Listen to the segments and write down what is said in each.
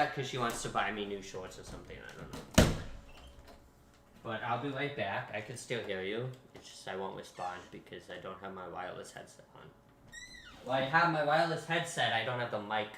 that because she wants to buy me new shorts or something. I don't know. But I'll be right back. I can still hear you. It's just I won't respond because I don't have my wireless headset on. Well, I have my wireless headset. I don't have the mic.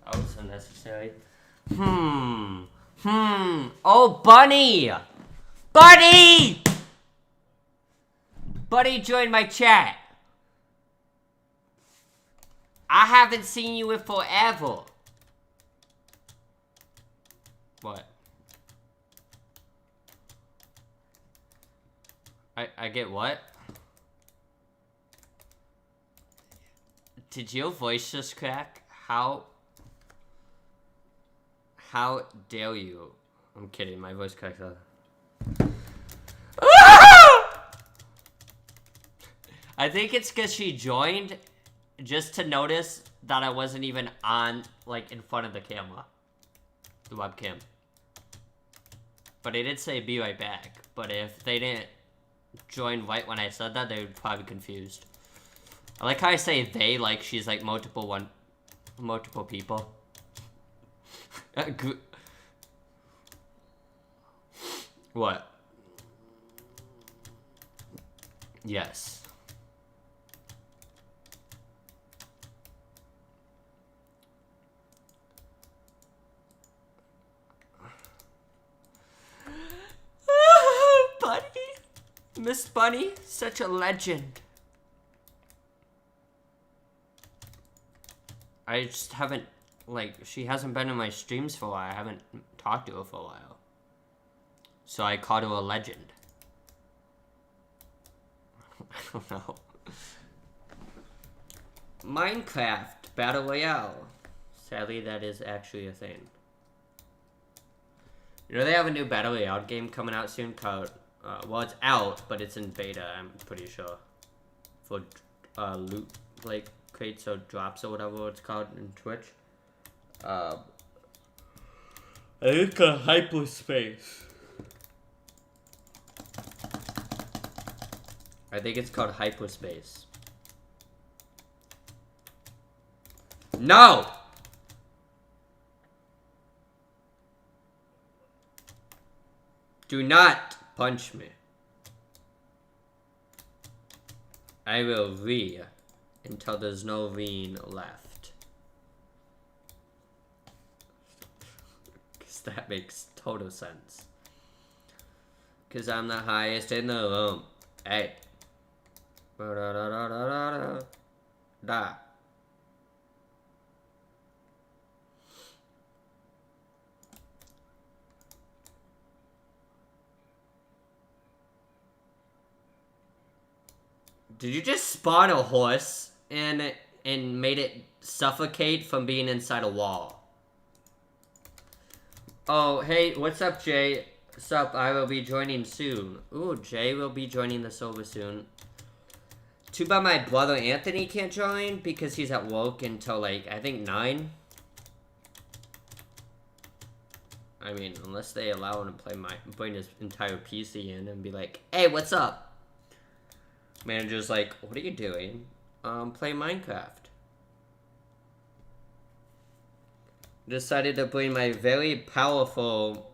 That was unnecessary. Oh, Bunny! Bunny! Bunny joined my chat. I haven't seen you in forever. What? I get what? Did your voice just crack? How dare you? I'm kidding, my voice cracked up. I think it's because she joined just to notice that I wasn't even on, like, in front of the camera. The webcam. But it did say be right back. But if they didn't join right when I said that, they would probably be confused. I like how I say they, like she's like multiple people. What? Yes. Bunny? Miss Bunny? Such a legend. I just haven't, like, she hasn't been in my streams for a while. I haven't talked to her for a while. So I called her a legend. I don't know. Minecraft Battle Royale. Sadly, that is actually a thing. You know they have a new Battle Royale game coming out soon called, well, it's out, but it's in beta, I'm pretty sure. For, loot, like, crates or drops or whatever it's called in Twitch. I think a hyperspace. I think it's called hyperspace. No! Do not punch me. I will re until there's no rein left. Because that makes total sense. Because I'm the highest in the room. Hey. Da. Did you just spawn a horse and made it suffocate from being inside a wall? Oh, hey, what's up, Jay? What's up? I will be joining soon. Ooh, Jay will be joining the server soon. Too bad my brother Anthony can't join because he's at work until, like, I think 9. I mean, unless they allow him to play bring his entire PC in and be like, hey, what's up? Manager's like, what are you doing? Play Minecraft. Decided to bring my very powerful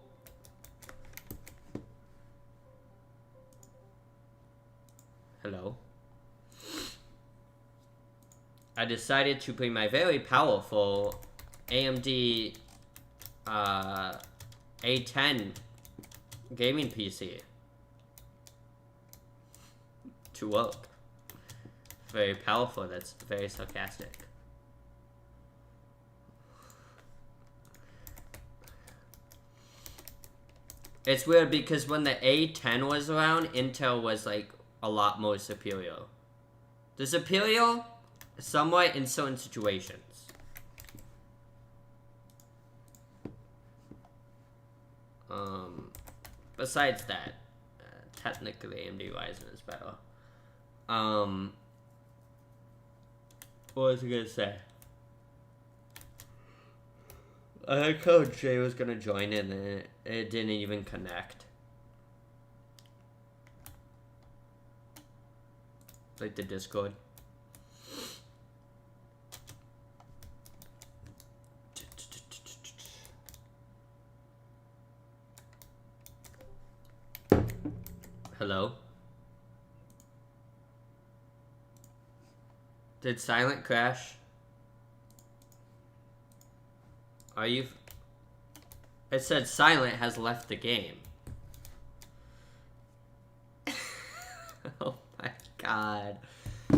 Hello. I decided to bring my very powerful AMD A10 gaming PC to work. Very powerful, that's very sarcastic. It's weird because when the A10 was around, Intel was like a lot more superior. The superior, somewhat in certain situations. Besides that, technically AMD Ryzen is better. What was I gonna say? I thought Jay was gonna join in and it didn't even connect. Like the Discord. Hello? Did Silent crash? Are you... It said Silent has left the game. Oh my god.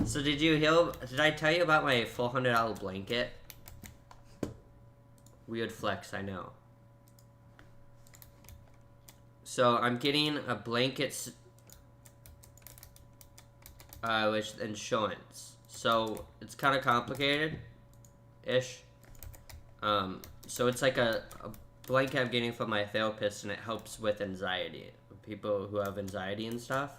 So did you hear... Did I tell you about my $400 blanket? Weird flex, I know. So I'm getting a blanket... with insurance. So it's kind of complicated-ish. So it's like a blanket I'm getting from my therapist, and it helps with anxiety. People who have anxiety and stuff.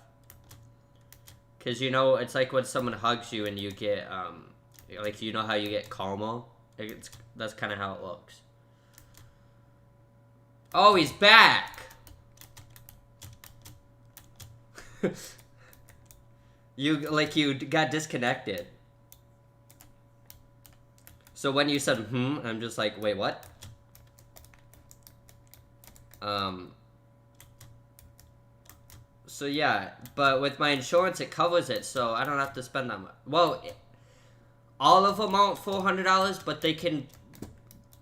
Because, you know, it's like when someone hugs you and you get, like, you know how you get calmer? That's kind of how it looks. Oh, he's back! You got disconnected. So when you said, I'm just like, wait, what? So yeah, but with my insurance, it covers it, so I don't have to spend that much. Well, all of them aren't $400, but they can,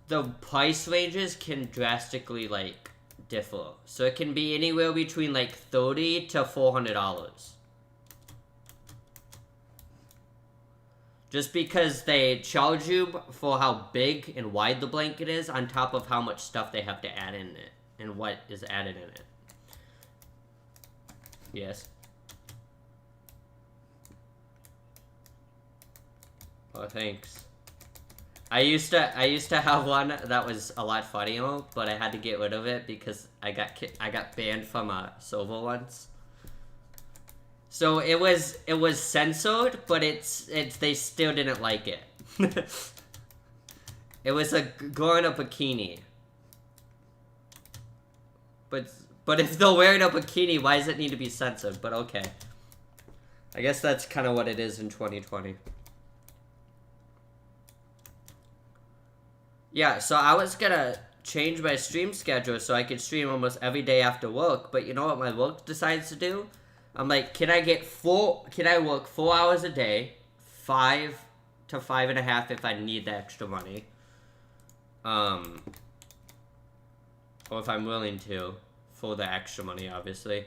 the price ranges can drastically, like, differ. So it can be anywhere between, like, $30 to $400. Just because they charge you for how big and wide the blanket is, on top of how much stuff they have to add in it, and what is added in it. Yes. Oh, thanks. I used to have one that was a lot funnier, but I had to get rid of it because I got banned from a server once. So it was censored, but they still didn't like it. It was a girl in a bikini. But if they're wearing a bikini, why does it need to be censored? But okay. I guess that's kind of what it is in 2020. Yeah, so I was gonna change my stream schedule so I could stream almost every day after work, but you know what my work decides to do? I'm like, can I work 4 hours a day, 5 to 5.5 if I need the extra money, or if I'm willing to, for the extra money, obviously,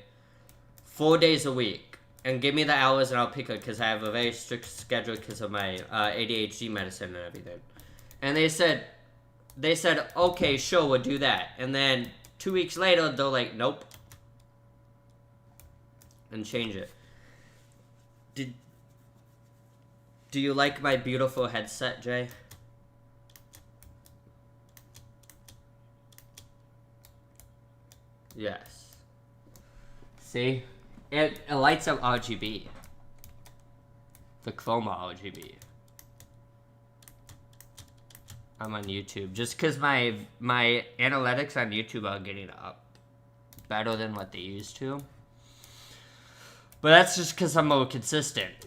4 days a week, and give me the hours and I'll pick it, because I have a very strict schedule because of my ADHD medicine and everything. And they said, okay, sure, we'll do that. And then 2 weeks later, they're like, nope. And change it. Do you like my beautiful headset, Jay? Yes. See? It lights up RGB. The Chroma RGB. I'm on YouTube. Just because my analytics on YouTube are getting up better than what they used to. But that's just because I'm more consistent.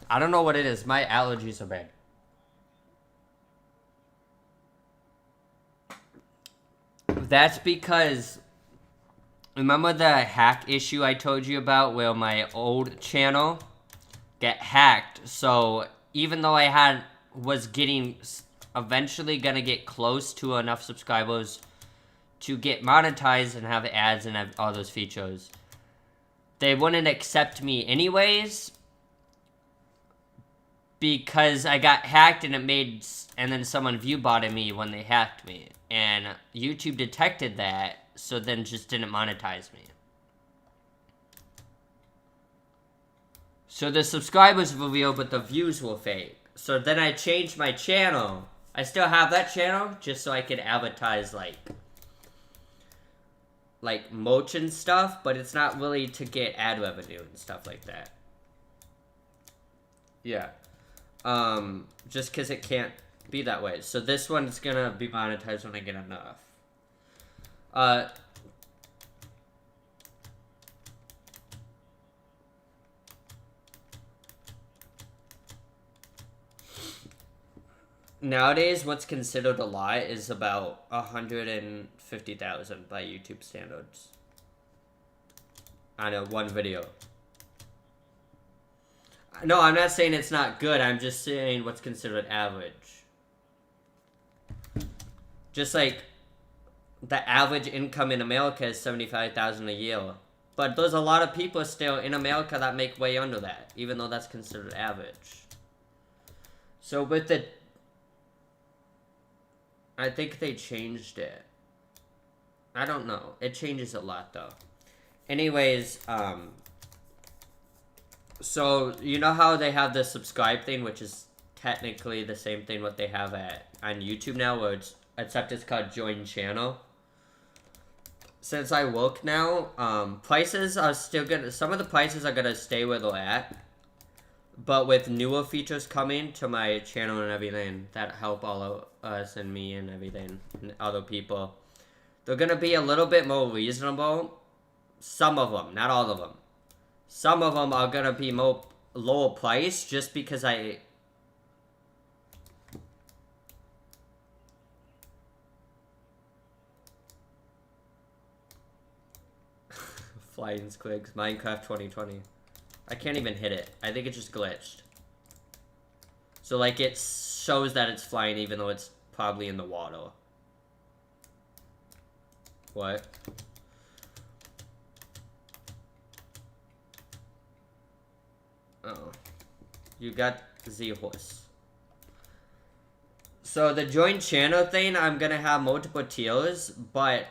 I don't know what it is. My allergies are bad. That's because remember the hack issue I told you about where my old channel get hacked? So even though I was getting eventually gonna get close to enough subscribers to get monetized and have ads and have all those features, they wouldn't accept me anyways because I got hacked and then someone view botted me when they hacked me, and YouTube detected that, so then just didn't monetize me. So the subscribers were real, but the views were fake. So then I changed my channel. I still have that channel just so I could advertise like merch and stuff, but it's not really to get ad revenue and stuff like that. Yeah. Just because it can't be that way. So this one's gonna be monetized when I get enough. Nowadays, what's considered a lot is about 150,000 by YouTube standards on one video. No, I'm not saying it's not good. I'm just saying what's considered average. Just like the average income in America is $75,000 a year. But there's a lot of people still in America that make way under that, even though that's considered average. So with the... I think they changed it. I don't know. It changes a lot, though. Anyways, so, you know how they have the subscribe thing, which is technically the same thing what they have on YouTube now, where except it's called join channel. Since I work now, prices are still gonna, some of the prices are gonna stay where they're at, but with newer features coming to my channel and everything that help all of us and me and everything, and other people, they're gonna be a little bit more reasonable. Some of them, not all of them. Some of them are gonna be more lower price just because I... Flying Squigs, Minecraft 2020. I can't even hit it. I think it just glitched. So like it shows that it's flying even though it's probably in the water. What? Oh. You got Z-Horse. So the join channel thing, I'm gonna have multiple tiers, but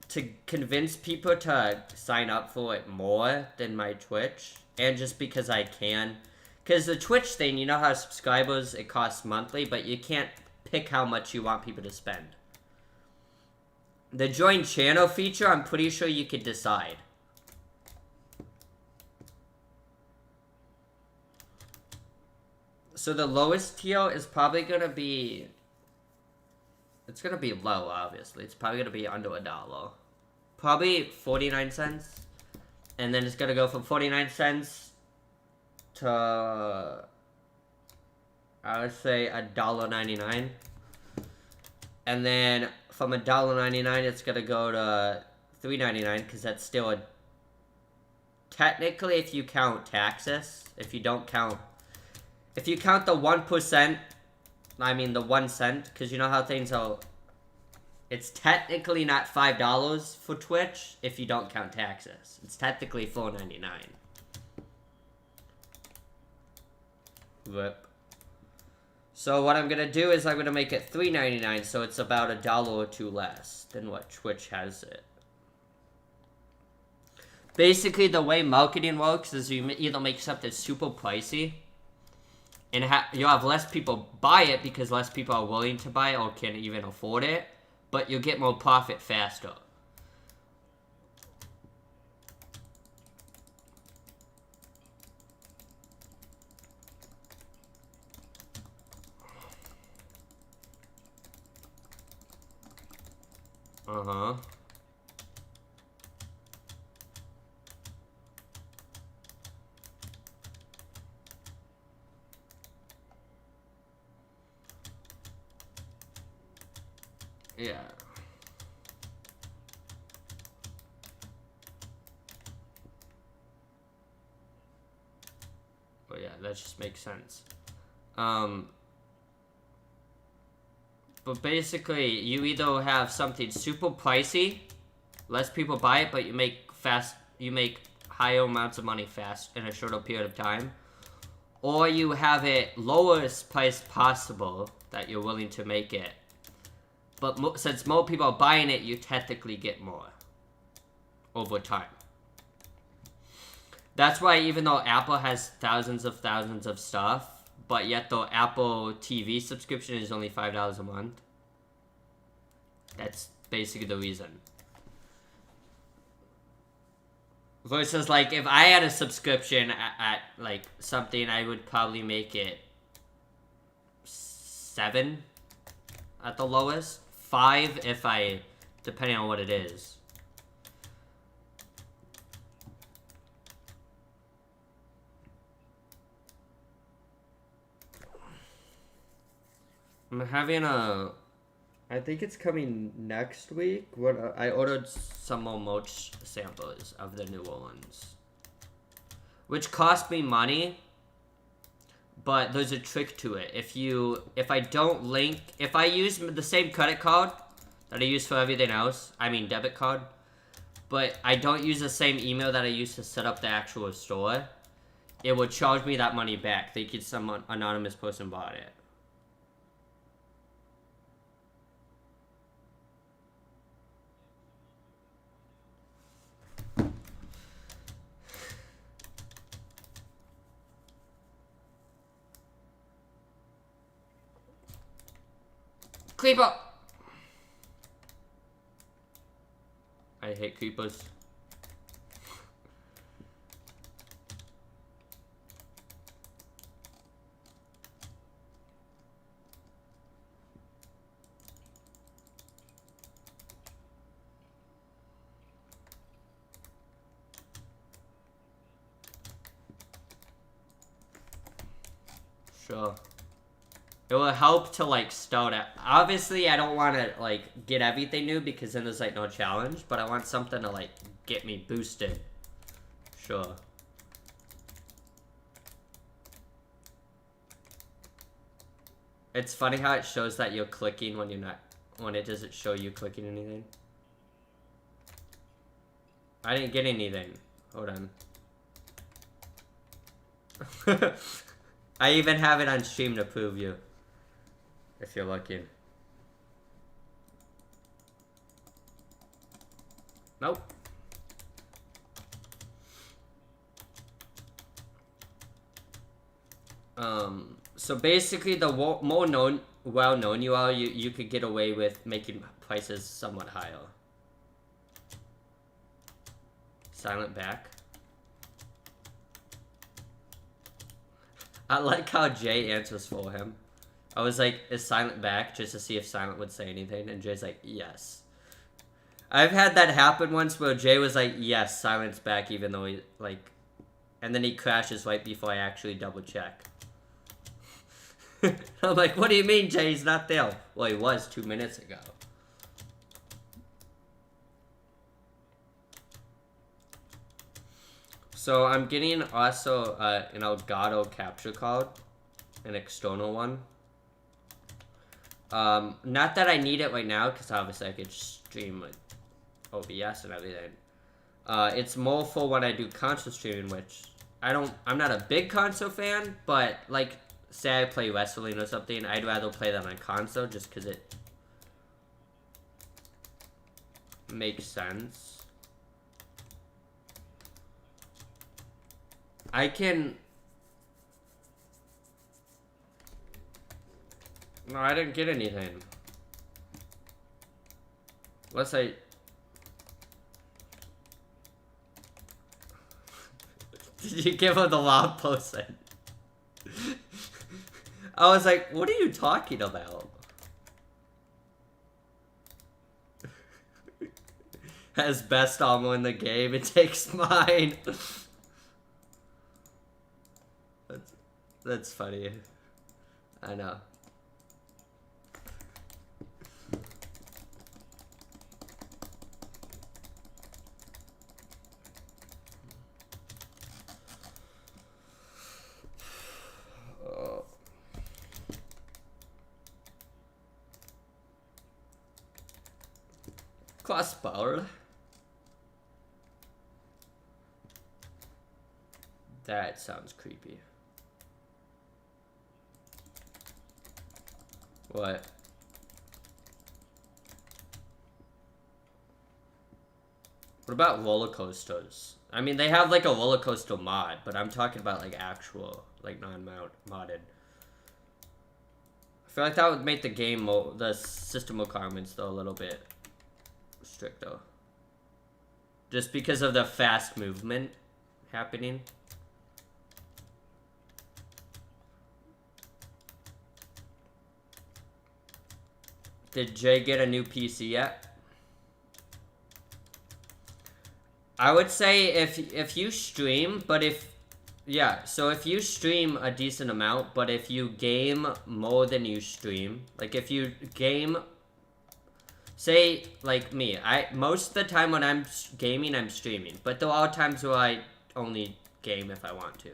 to convince people to sign up for it more than my Twitch, and just because I can, because the Twitch thing, you know how subscribers, it costs monthly, but you can't pick how much you want people to spend. The join channel feature, I'm pretty sure you could decide. So the lowest tier is probably gonna be... It's gonna be low, obviously. It's probably gonna be under $1. Probably 49 cents. And then it's gonna go from 49 cents to... I would say $1.99. And then from $1.99, it's gonna go to $3.99, because that's still a... Technically, if you count taxes, if you don't count... If you count the 1%, I mean the 1 cent, because you know how things are... It's technically not $5 for Twitch if you don't count taxes. It's technically $4.99. Rip. So what I'm gonna do is I'm gonna make it $3.99, so it's about $1 or $2 less than what Twitch has it. Basically, the way marketing works is you either make something super pricey, and you'll have less people buy it because less people are willing to buy it or can even afford it, but you'll get more profit faster. Uh-huh. Yeah. But yeah, that just makes sense. But basically, you either have something super pricey, less people buy it, but you make higher amounts of money fast in a shorter period of time, or you have it lowest price possible that you're willing to make it. But since more people are buying it, you technically get more over time. That's why even though Apple has thousands of stuff, but yet the Apple TV subscription is only $5 a month. That's basically the reason. Versus, like, if I had a subscription at like, something, I would probably make it 7 at the lowest. 5 if depending on what it is. I'm having I think it's coming next week. I ordered some more mochi samples of the newer ones, which cost me money. But there's a trick to it. If I use the same credit card that I use for everything else, I mean debit card, but I don't use the same email that I use to set up the actual store, it would charge me that money back. Thinking some anonymous person bought it. Creeper! I hate creepers. Sure. It will help to, like, start it. Obviously, I don't want to, like, get everything new because then there's, like, no challenge. But I want something to, like, get me boosted. Sure. It's funny how it shows that you're clicking when you're not... When it doesn't show you clicking anything. I didn't get anything. Hold on. I even have it on stream to prove you. If you're looking. Nope. So basically, the more well-known you are, you could get away with making prices somewhat higher. Silent back. I like how Jay answers for him. I was like, is Silent back? Just to see if Silent would say anything. And Jay's like, yes. I've had that happen once where Jay was like, yes, Silent's back, even though he, like... And then he crashes right before I actually double check. I'm like, what do you mean Jay's not there? Well, he was 2 minutes ago. So I'm getting also an Elgato capture card. An external one. Not that I need it right now, because obviously I could stream with OBS and everything. It's more for when I do console streaming, which I'm not a big console fan, but like, say I play wrestling or something, I'd rather play that on console just because it makes sense. I can... No, I didn't get anything. Unless I... Did you give him the loud person? I was like, what are you talking about? Has best armor in the game, it takes mine. That's funny. I know. Crossbow. That sounds creepy. What? What about roller coasters? I mean, they have like a roller coaster mod, but I'm talking about like actual, like non-modded. I feel like that would make the game, the system requirements though a little bit stricter. Just because of the fast movement happening. Did Jay get a new PC yet? I would say if you stream, but so if you stream a decent amount, but if you game more than you stream, like if you game, say like me, most of the time when I'm gaming, I'm streaming, but there are times where I only game if I want to.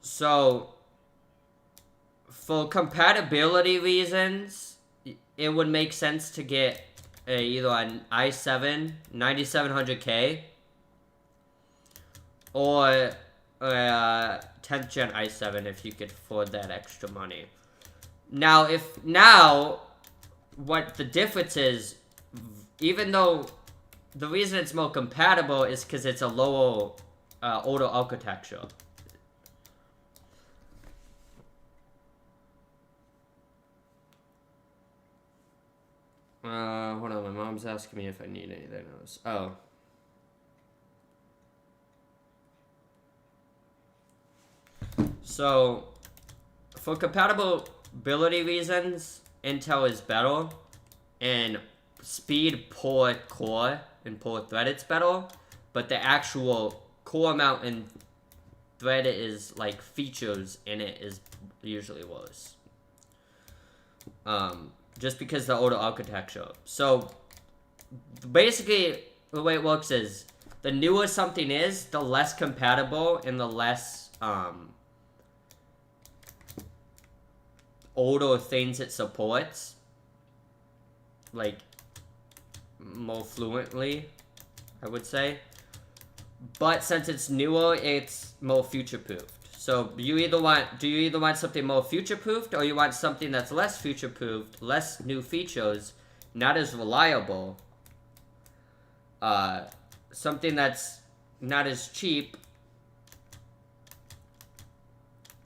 So for compatibility reasons, it would make sense to get either an i7 9700K or a 10th gen i7 if you could afford that extra money. Now, what the difference is, even though the reason it's more compatible is because it's a lower, older architecture. Hold on, my mom's asking me if I need anything else. Oh. So, for compatibility reasons, Intel is better, and speed per core and per thread it's better, but the actual core amount and thread is, like, features in it is usually worse. Just because the older architecture. So, basically, the way it works is, the newer something is, the less compatible and the less, older things it supports. Like, more fluently, I would say. But since it's newer, it's more future-proofed. So do you either want something more future-proofed, or you want something that's less future-proofed, less new features, not as reliable, something that's not as cheap,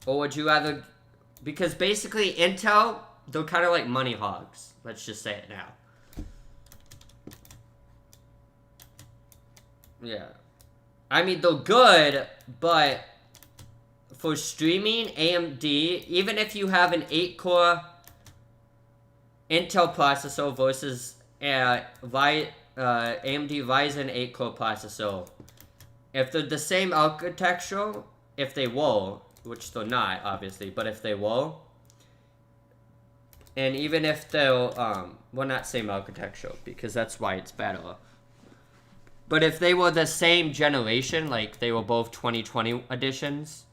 or would you rather, because basically Intel, they're kind of like money hogs, let's just say it now. Yeah. I mean, they're good, but for streaming, AMD, even if you have an 8-core Intel processor versus AMD Ryzen 8-core processor, if they're the same architecture, if they were, which they're not, obviously, but if they were, and even if they're, well, not same architecture, because that's why it's better. But if they were the same generation, like they were both 2020 editions,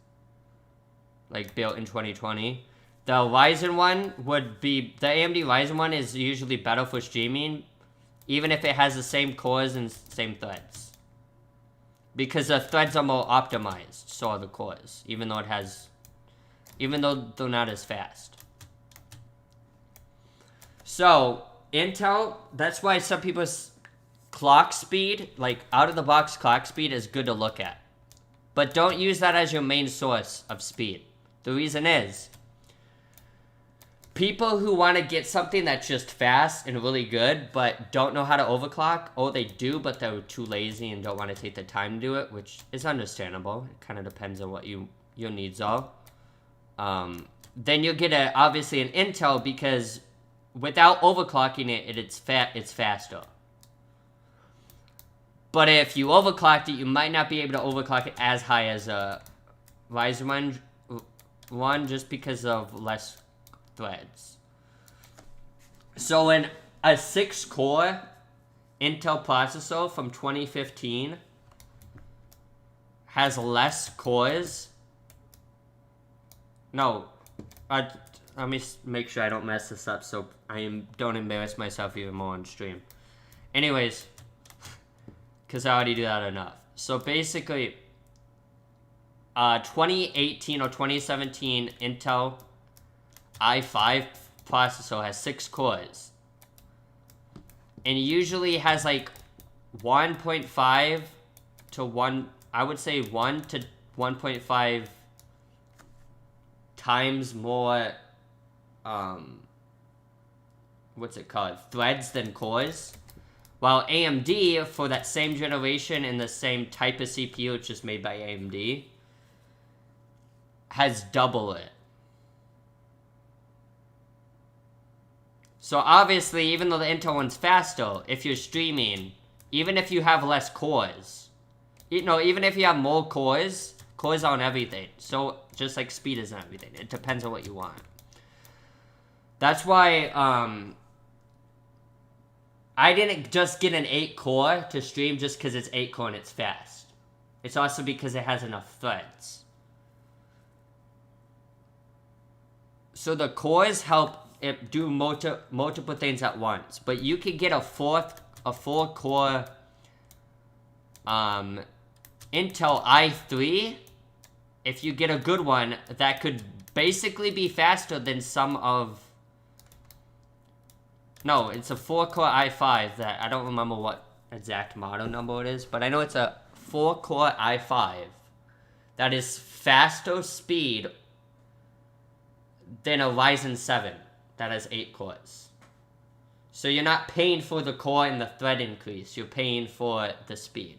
like built in 2020, the Ryzen one would be, the AMD Ryzen one is usually better for streaming, even if it has the same cores and same threads. Because the threads are more optimized, so are the cores, even though they're not as fast. So, Intel, that's why some people's clock speed, like out of the box clock speed, is good to look at. But don't use that as your main source of speed. The reason is, people who want to get something that's just fast and really good, but don't know how to overclock, or they do, but they're too lazy and don't want to take the time to do it, which is understandable. It kind of depends on what your needs are. Then you'll get obviously an Intel, because without overclocking it, it's faster. But if you overclocked it, you might not be able to overclock it as high as a Ryzen one, just because of less threads. So a 6-core Intel processor from 2015 has less cores. No, let me make sure I don't mess this up so don't embarrass myself even more on stream. Anyways, because I already do that enough. So basically, 2018 or 2017 Intel i5 processor has 6 cores. And usually has like 1.5 to 1, I would say 1 to 1.5 times more, what's it called? Threads than cores. While AMD, for that same generation and the same type of CPU, it's just made by AMD, has double it. So obviously, even though the Intel one's faster, if you're streaming, even if you have less cores, even if you have more cores aren't everything. So just like speed isn't everything. It depends on what you want. That's why I didn't just get an 8 core to stream just because it's 8 core and it's fast. It's also because it has enough threads. So the cores help it do multiple things at once. But you could get a 4-core Intel i3, if you get a good one, that could basically be faster than some of... No, it's a 4-core i5 that I don't remember what exact model number it is, but I know it's a 4-core i5 that is faster speed than a Ryzen 7 that has 8 cores. So you're not paying for the core and the thread increase, you're paying for the speed.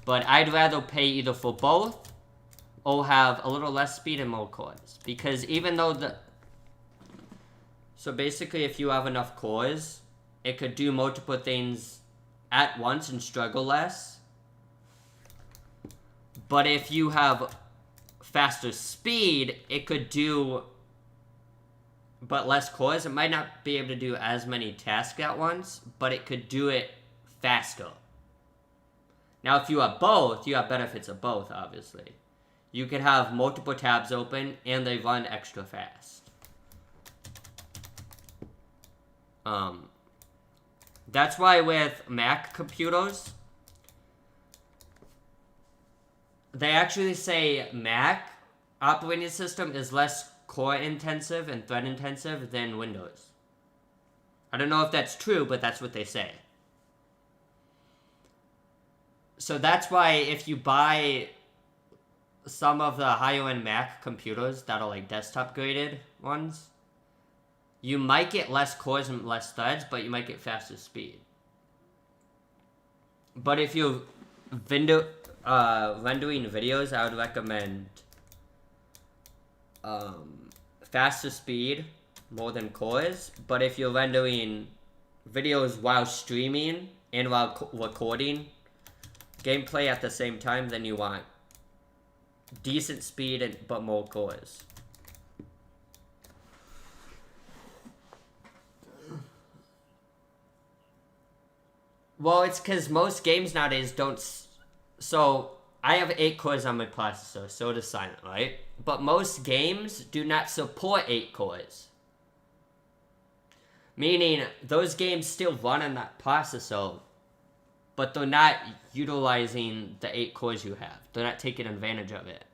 But I'd rather pay either for both or have a little less speed and more cores. Because even though so basically if you have enough cores, it could do multiple things at once and struggle less. But if you have faster speed, it could do but less cores. It might not be able to do as many tasks at once, but it could do it faster. Now, if you have both, you have benefits of both, obviously. You could have multiple tabs open, and they run extra fast. That's why with Mac computers, they actually say Mac operating system is less core intensive and thread intensive than Windows. I don't know if that's true, but that's what they say. So that's why if you buy some of the higher end Mac computers that are like desktop graded ones, you might get less cores and less threads, but you might get faster speed. But if you're rendering videos, I would recommend faster speed more than cores. But if you're rendering videos while streaming and while recording gameplay at the same time, then you want decent speed but more cores. Well, it's because most games nowadays don't... So, I have 8 cores on my processor, so does Silent, right? But most games do not support 8 cores. Meaning, those games still run on that processor, but they're not utilizing the 8 cores you have. They're not taking advantage of it.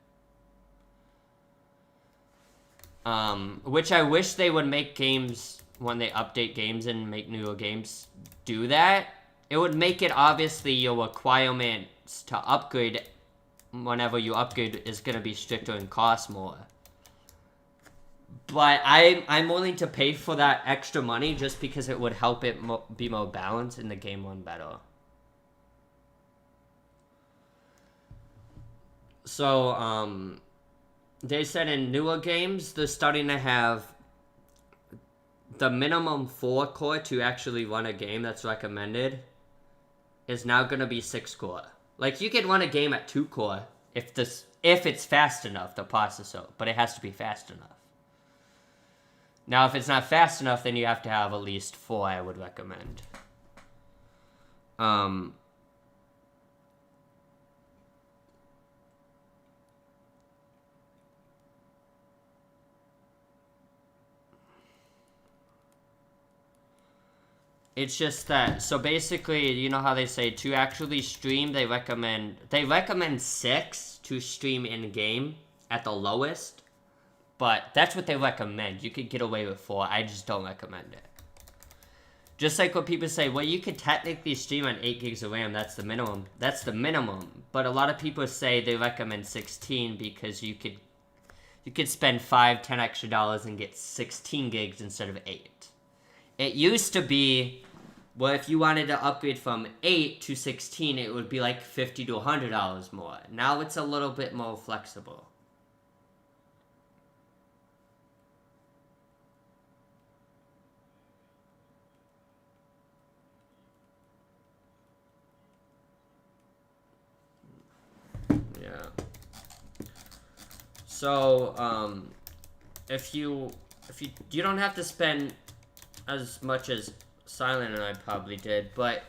Which I wish they would make games, when they update games and make newer games, do that. It would make it obviously your requirements to upgrade whenever you upgrade is going to be stricter and cost more. But I'm willing to pay for that extra money just because it would help it be more balanced and the game run better. So, they said in newer games, they're starting to have the minimum 4 core to actually run a game that's recommended is now going to be 6 core. Like, you can run a game at 2 core if it's fast enough, the processor, but it has to be fast enough. Now, if it's not fast enough, then you have to have at least 4, I would recommend. It's just that, so basically, you know how they say to actually stream, they recommend 6 to stream in game at the lowest, but that's what they recommend. You could get away with 4. I just don't recommend it. Just like what people say, well, you could technically stream on 8 gigs of RAM. That's the minimum. That's the minimum. But a lot of people say they recommend 16 because you could spend $5-10 extra and get 16 gigs instead of 8. It used to be, well, if you wanted to upgrade from 8 to 16, it would be like $50 to $100 more. Now it's a little bit more flexible. Yeah. So, if you don't have to spend as much as Silent and I probably did, but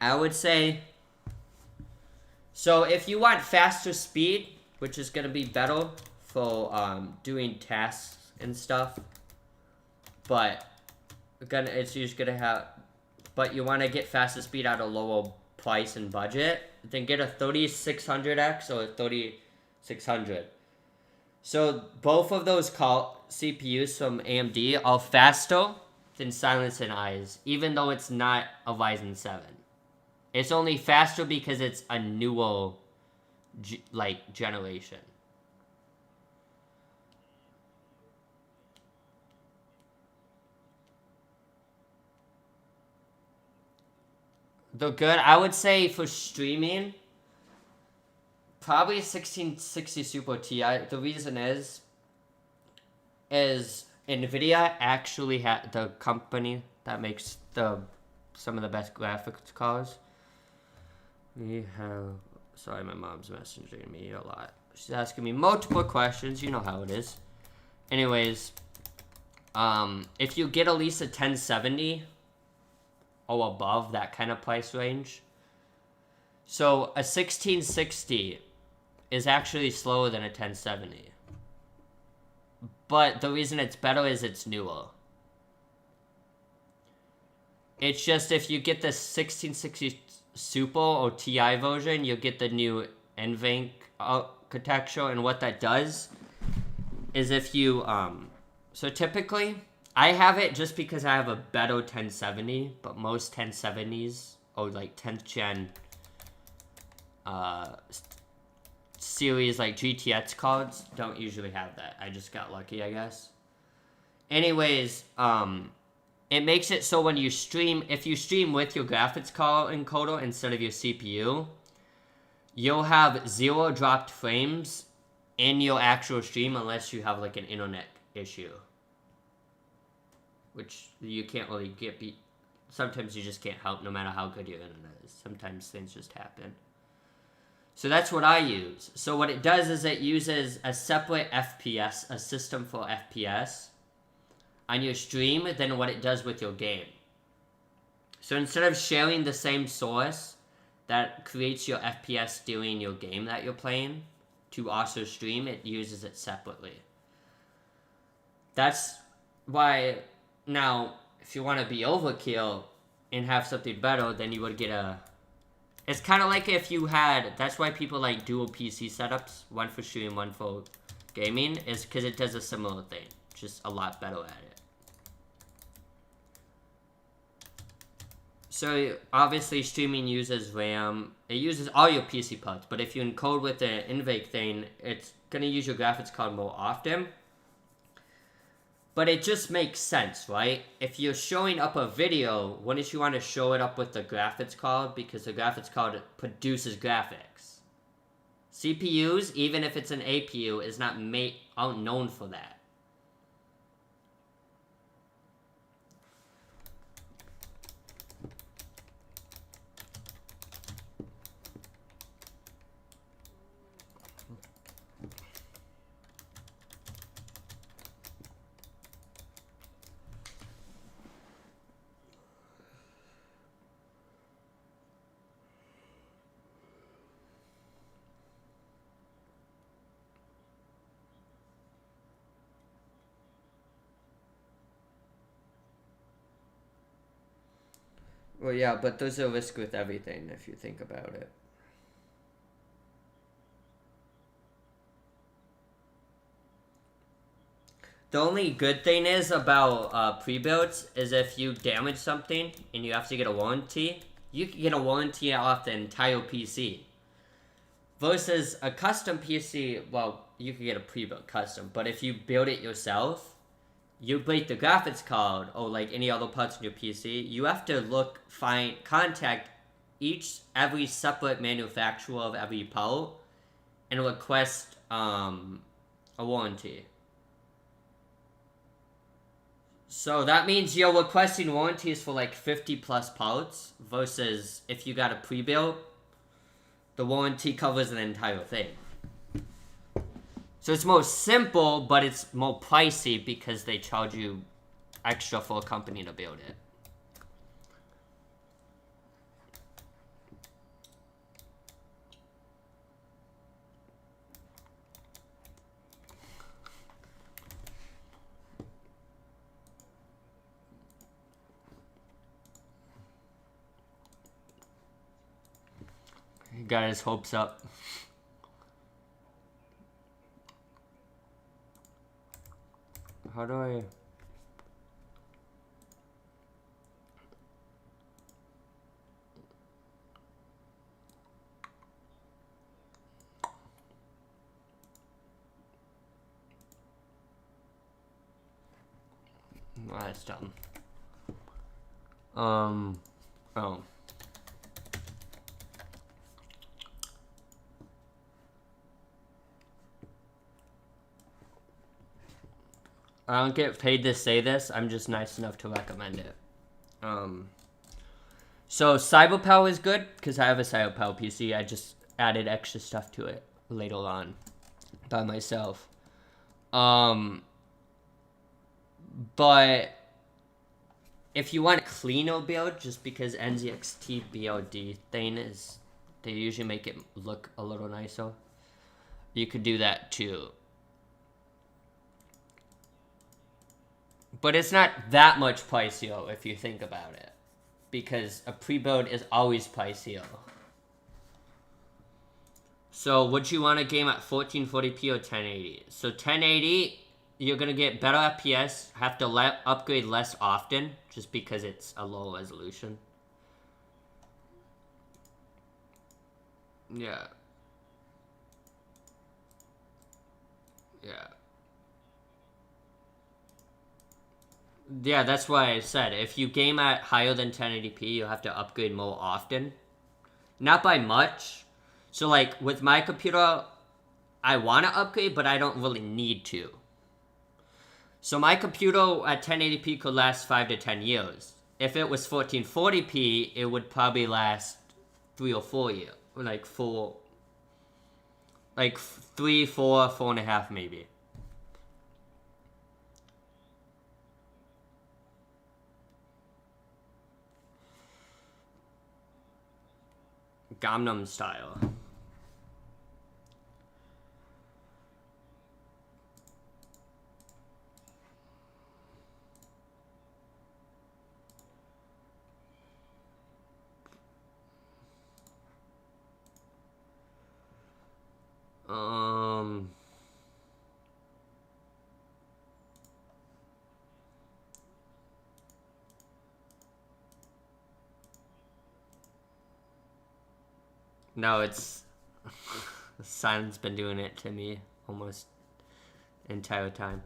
I would say, so if you want faster speed, which is going to be better for doing tasks and stuff, but it's just going to have, but you want to get faster speed at a lower price and budget, then get a 3600X or a 3600. So both of those CPUs from AMD are faster than Silence and Eyes, even though it's not a Ryzen 7. It's only faster because it's a newer generation. They're good. I would say for streaming, probably 1660 Super Ti. The reason is NVIDIA actually the company that makes some of the best graphics cards. We have, sorry, my mom's messaging me a lot. She's asking me multiple questions. You know how it is. Anyways, if you get at least a 1070 or above, that kind of price range. So a 1660 is actually slower than a 1070. But the reason it's better is it's newer. It's just if you get the 1660 Super or Ti version, you'll get the new NVENC architecture. And what that does is if you, so typically, I have it just because I have a better 1070, but most 1070s or like 10th gen series like GTX cards don't usually have that. I just got lucky, I guess. Anyways, it makes it so when you stream, if you stream with your graphics card encoder instead of your CPU, you'll have 0 dropped frames in your actual stream unless you have like an internet issue. Which you can't really get beat. Sometimes you just can't help no matter how good your internet is. Sometimes things just happen. So that's what I use. So what it does is it uses a separate FPS, a system for FPS, on your stream than what it does with your game. So instead of sharing the same source that creates your FPS during your game that you're playing to also stream, it uses it separately. That's why, now, if you want to be overkill and have something better, then you would get a... It's kind of like if you had... That's why people like dual PC setups, one for streaming, one for gaming, is because it does a similar thing. Just a lot better at it. So, obviously, streaming uses RAM. It uses all your PC parts, but if you encode with the NVENC thing, it's going to use your graphics card more often. But it just makes sense, right? If you're showing up a video, wouldn't you want to show it up with the graphics card? Because the graphics card produces graphics. CPUs, even if it's an APU, is not known for that. Well, yeah, but there's a risk with everything if you think about it. The only good thing is about pre-builds is if you damage something and you have to get a warranty, you can get a warranty off the entire PC. Versus a custom PC, well, you can get a pre-built custom, but if you build it yourself, you break the graphics card or like any other parts in your PC, you have to contact every separate manufacturer of every part and request a warranty. So that means you're requesting warranties for like 50 plus parts versus if you got a pre-built, the warranty covers an entire thing. So it's more simple, but it's more pricey because they charge you extra for a company to build it. He got his hopes up. How do I... Oh, that's dumb. Oh. I don't get paid to say this, I'm just nice enough to recommend it. So CyberPower is good, because I have a CyberPower PC, I just added extra stuff to it later on by myself. But if you want a cleaner build, just because NZXT BLD thing is, they usually make it look a little nicer, you could do that too. But it's not that much pricier if you think about it, because a pre-build is always pricier. So would you want a game at 1440p or 1080? So 1080, you're gonna get better FPS, have to upgrade less often, just because it's a low resolution. Yeah. Yeah. Yeah, that's why I said, if you game at higher than 1080p, you have to upgrade more often. Not by much. So, like, with my computer, I want to upgrade, but I don't really need to. So my computer at 1080p could last 5 to 10 years. If it was 1440p, it would probably last 3 or 4 years. Like 4... Like 3, 4, 4.5 maybe. Gangnam Style. No, it's... The sun's been doing it to me almost the entire time.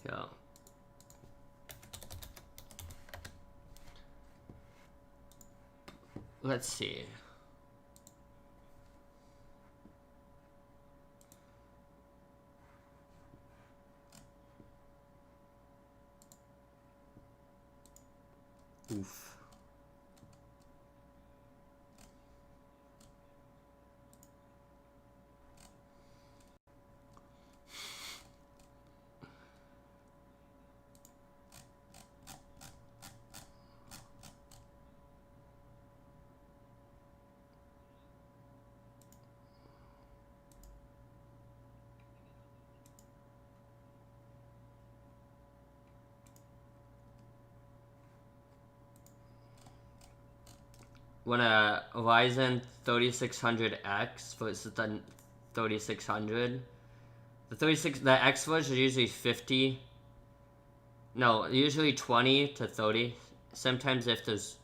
Yeah. Let's see. Oof. when a Ryzen 3600X versus the 3600, the X version is usually 50. No, usually 20 to 30. Sometimes if there's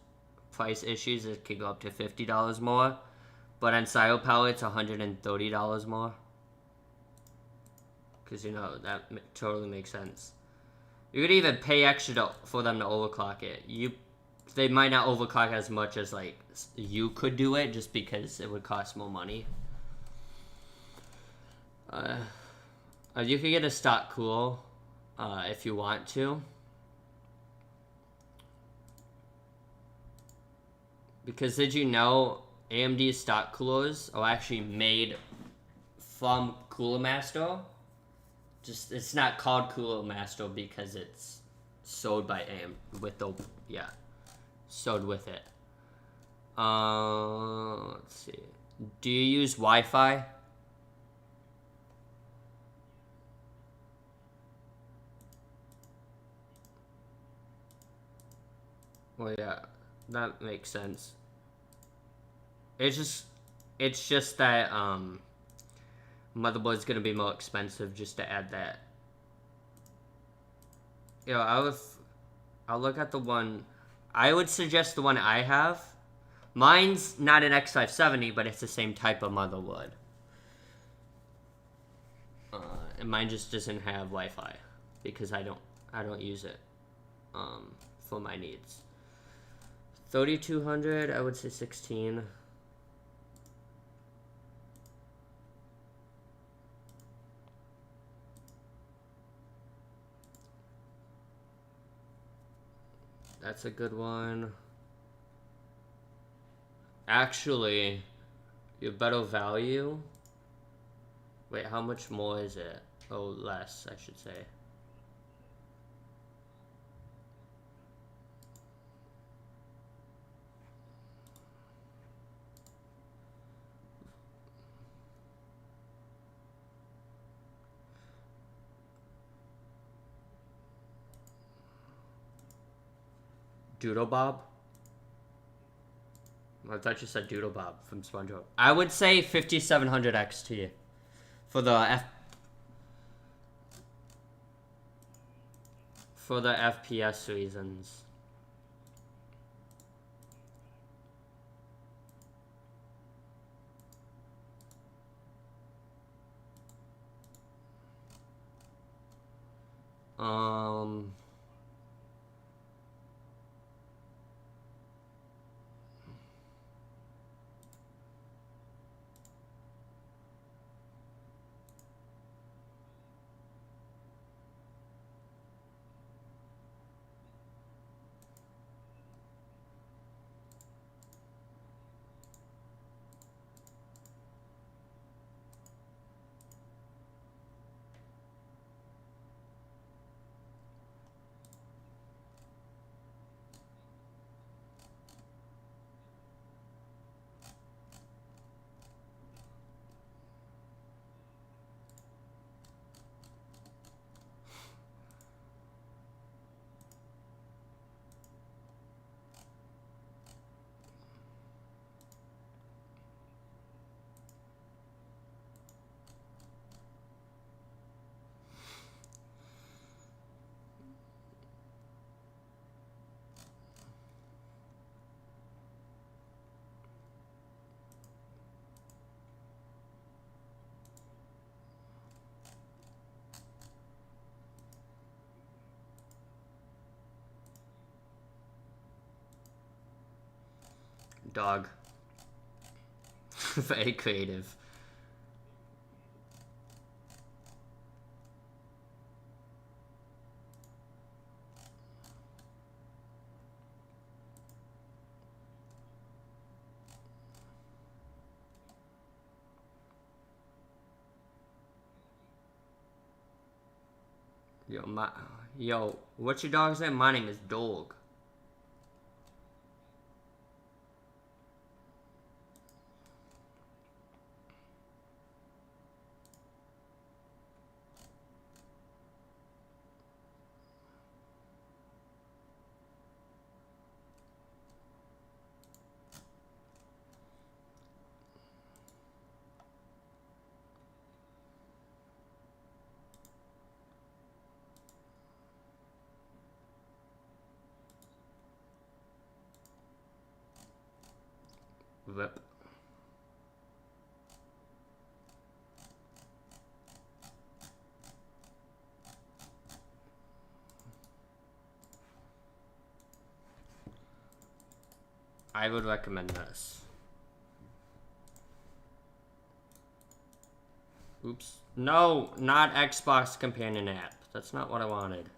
price issues, it could go up to $50 more. But on Cyberpower, it's $130 more. Because, you know, that totally makes sense. You could even pay extra for them to overclock it. They might not overclock as much as, like, you could do it, just because it would cost more money. You could get a stock cool if you want to. Because did you know AMD stock coolers are actually made from Cooler Master? Just, it's not called Cooler Master because it's sold by AMD with the, yeah, sold with it. Let's see. Do you use Wi-Fi? Well, yeah, that makes sense. It's just that motherboard's gonna be more expensive just to add that. You know, I'll look at the one. I would suggest the one I have. Mine's not an X570, but it's the same type of motherboard. And mine just doesn't have Wi-Fi because I don't use it for my needs. 3200, I would say 16. That's a good one. Actually, your better value. Wait, how much more is it? Oh, less, I should say. Doodle Bob? I thought you said Doodle Bob from SpongeBob. I would say 5700 XT for the FPS reasons. Dog. Very creative. Yo, what's your dog's name? My name is Dog. Rip. I would recommend this. Oops. No, not Xbox Companion app. That's not what I wanted.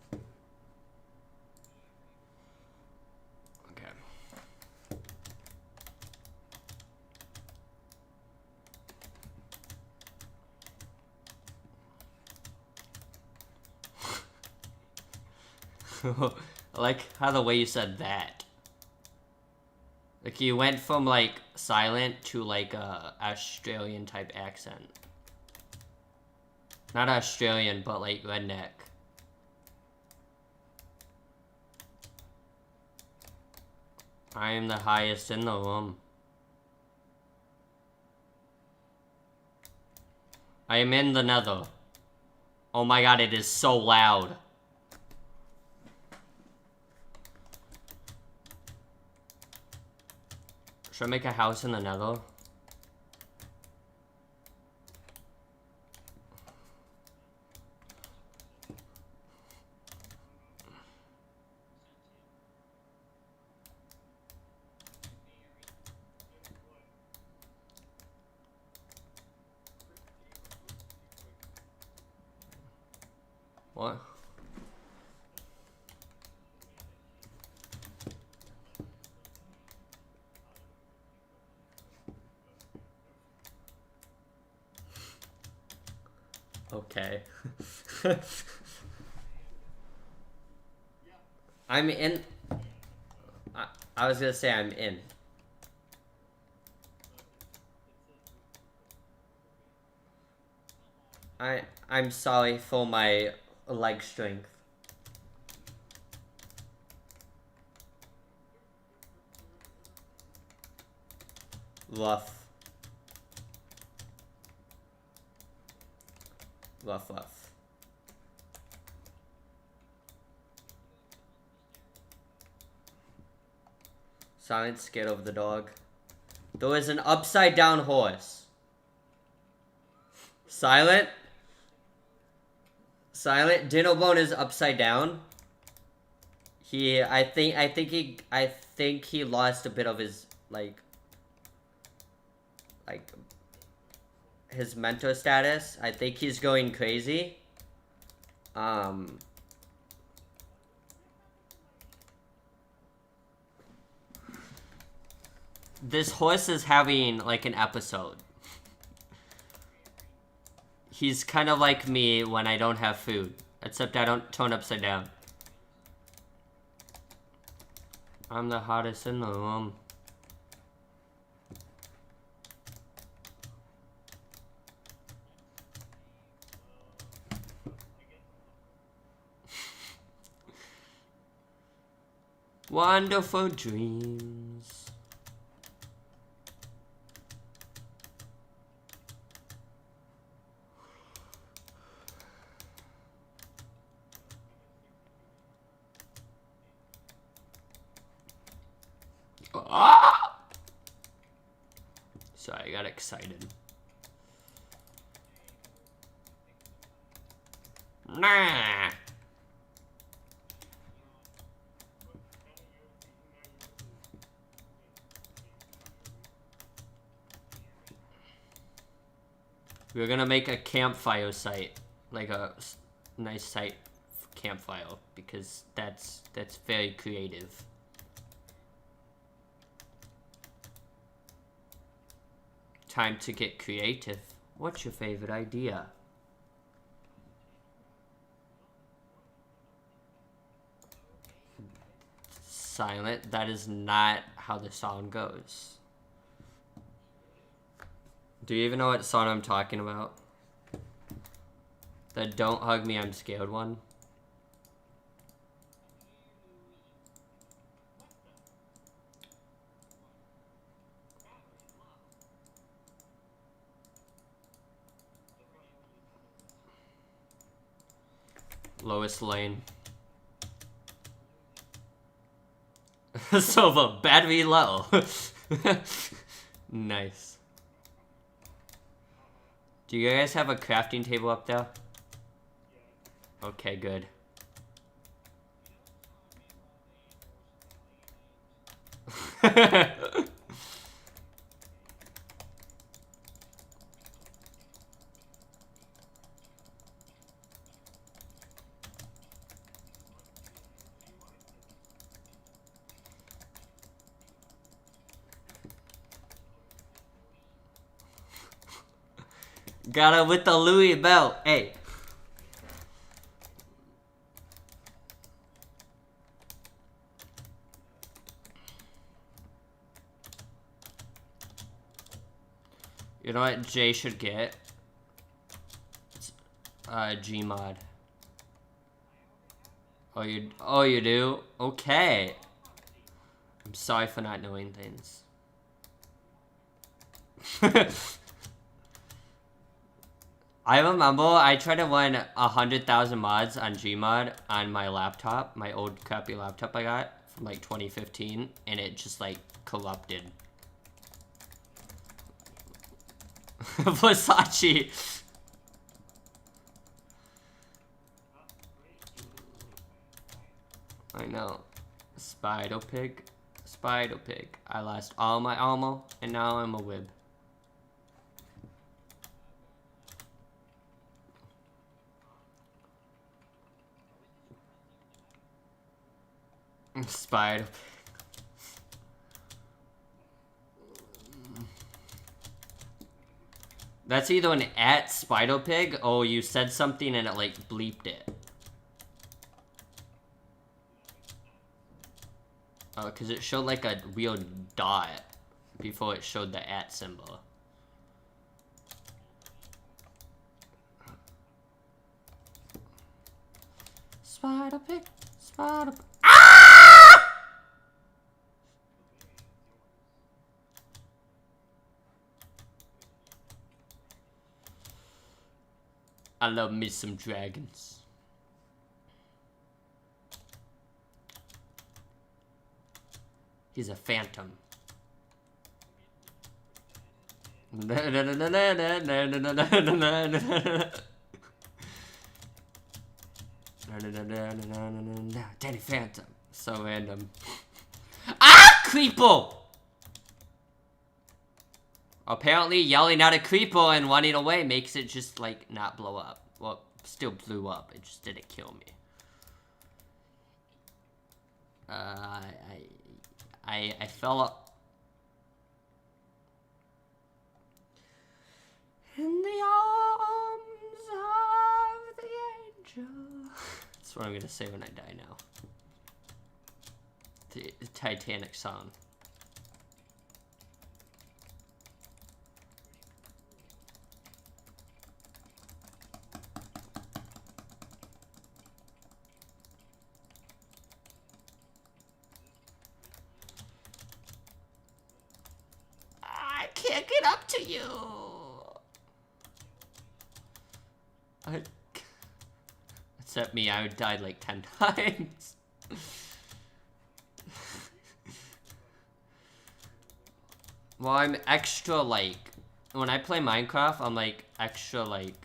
Okay. I like how the way you said that. Like you went from like silent to like a Australian type accent. Not Australian, but like redneck. I am the highest in the room. I am in the nether. Oh my god, it is so loud. Should I make a house in the nether? What? Okay. I'm in. I was gonna say I'm in. I'm sorry for my leg strength. Rough. Rough, rough. Silent scared of the dog. There is an upside down horse. Silent? Silent? Dinobone is upside down. I think he lost a bit of his like his mental status. I think he's going crazy. This horse is having like an episode. He's kind of like me when I don't have food, except I don't turn upside down. I'm the hottest in the room. Wonderful dreams. Ah! Sorry, I got excited. Nah. We're gonna make a campfire site, like a nice site for campfire, because that's very creative. Time to get creative. What's your favorite idea? Silent. That is not how the song goes. Do you even know what song I'm talking about? The Don't Hug Me, I'm Scared one? Lois Lane. Silva, battery low. Nice. Do you guys have a crafting table up there? Okay, good. Got it with the Louis belt. Hey. You know what Jay should get? It's, Gmod. Oh you do? Okay. I'm sorry for not knowing things. I remember I tried to run 100,000 mods on Gmod on my laptop, my old crappy laptop I got from like 2015, and it just like corrupted. Versace. I know. Spider Pig. Spider Pig. I lost all my armor, and now I'm a wib. Spider Pig. That's either an @Spider Pig or you said something and it like bleeped it. Oh, because it showed like a weird dot before it showed the @ symbol. Spider Pig, Spider Pig. Ah! I love me some dragons. He's a phantom. Danny Phantom. So random. Ah! Creeple! Apparently yelling at a creeper and running away makes it just like not blow up. Well, still blew up. It just didn't kill me. I fell up in the arms of the angel. That's what I'm gonna say when I die now. The Titanic song. I can't get up to you. Except me, I died like 10 times. Well, I'm extra like, when I play Minecraft, I'm like extra like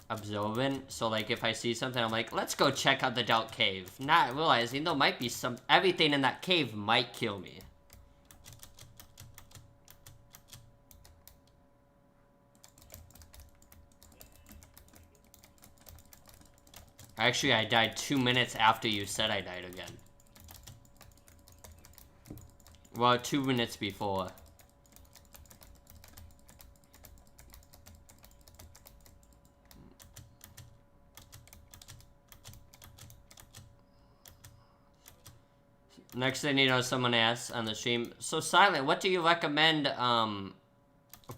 observant. So like if I see something, I'm like, let's go check out the dark cave. Not realizing there might be everything in that cave might kill me. Actually, I died 2 minutes after you said I died again. Well, 2 minutes before. Next thing you know, someone asks on the stream, so Silent, what do you recommend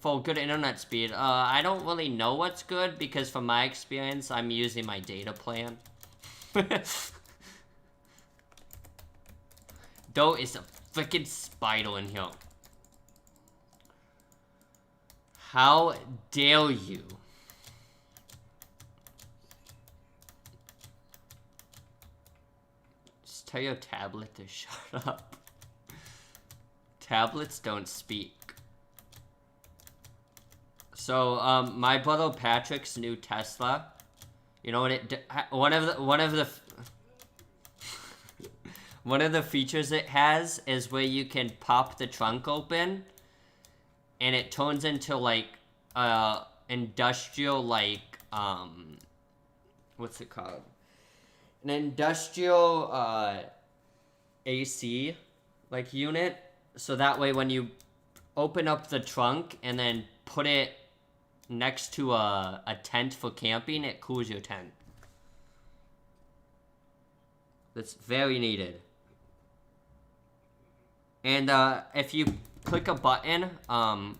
for good internet speed? I don't really know what's good because from my experience, I'm using my data plan. Though it's a freaking spider in here. How dare you? Just tell your tablet to shut up. Tablets don't speak. So, my brother Patrick's new Tesla. You know what one of the features it has is where you can pop the trunk open, and it turns into like industrial what's it called? An industrial AC unit. So that way when you open up the trunk and then put it next to a tent for camping, it cools your tent. That's very needed. And if you click a button on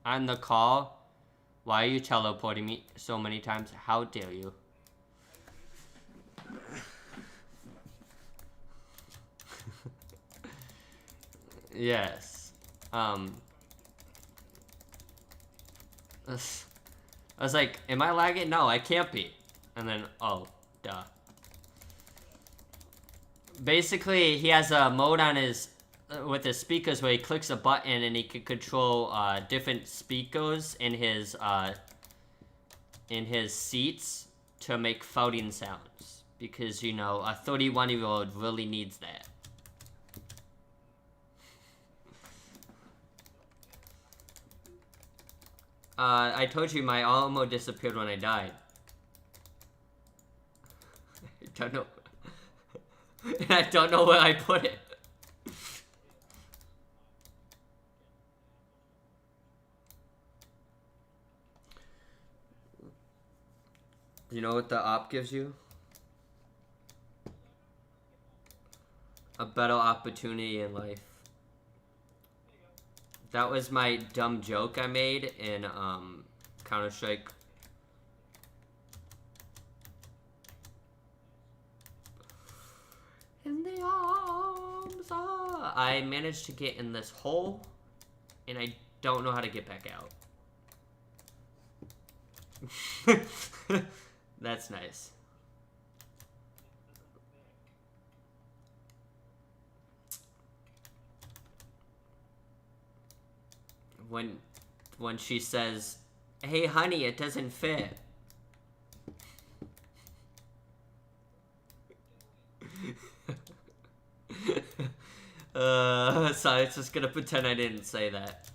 the call, why are you teleporting me so many times? How dare you? Yes. I was like, am I lagging? No, I can't be. And then, oh, duh. Basically, he has a mode on his with his speakers where he clicks a button and he can control different speakers in his seats to make farting sounds, because you know a 31-year-old really needs that. I told you my armor disappeared when I died. I don't know. And I don't know where I put it. You know what the op gives you? A better opportunity in life. That was my dumb joke I made in Counter-Strike. In the arms of... I managed to get in this hole, and I don't know how to get back out. That's nice. When she says, "Hey honey, it doesn't fit." So I was just gonna pretend I didn't say that.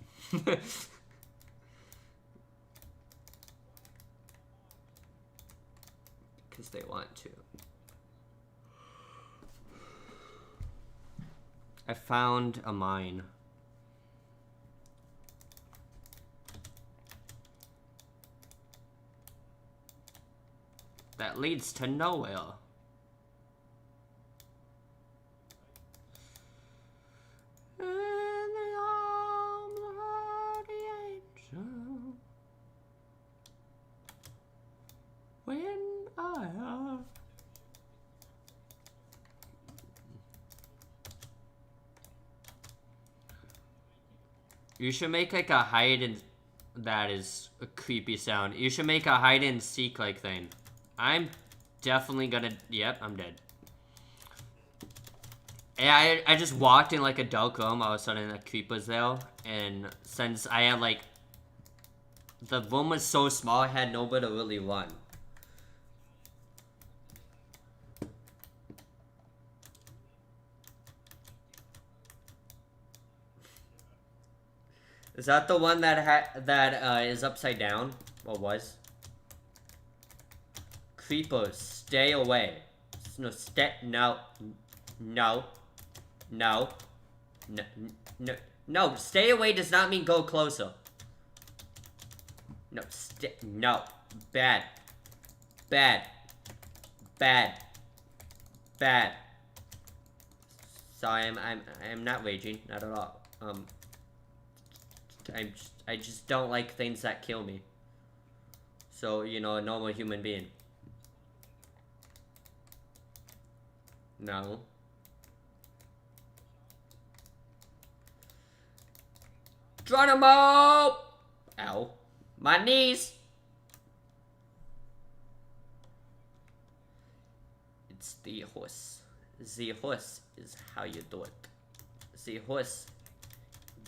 Because they want to. I found a mine. That leads to nowhere. In the arms of the angel, when I have... You should make like a hide and... That is a creepy sound. You should make a hide and seek like thing. I'm definitely gonna... Yep, I'm dead. And I just walked in like a dark room. All of a sudden a creep was there. And since I had like... The room was so small, I had nowhere to really run. Is that the one that is upside down? Or was? Creepers, stay away. No, no, stay away does not mean go closer. No, bad. Sorry, I'm not raging, not at all. I just don't like things that kill me. So, you know, a normal human being. No. Geronimo! Ow. My knees! It's the horse. The horse is how you do it. The horse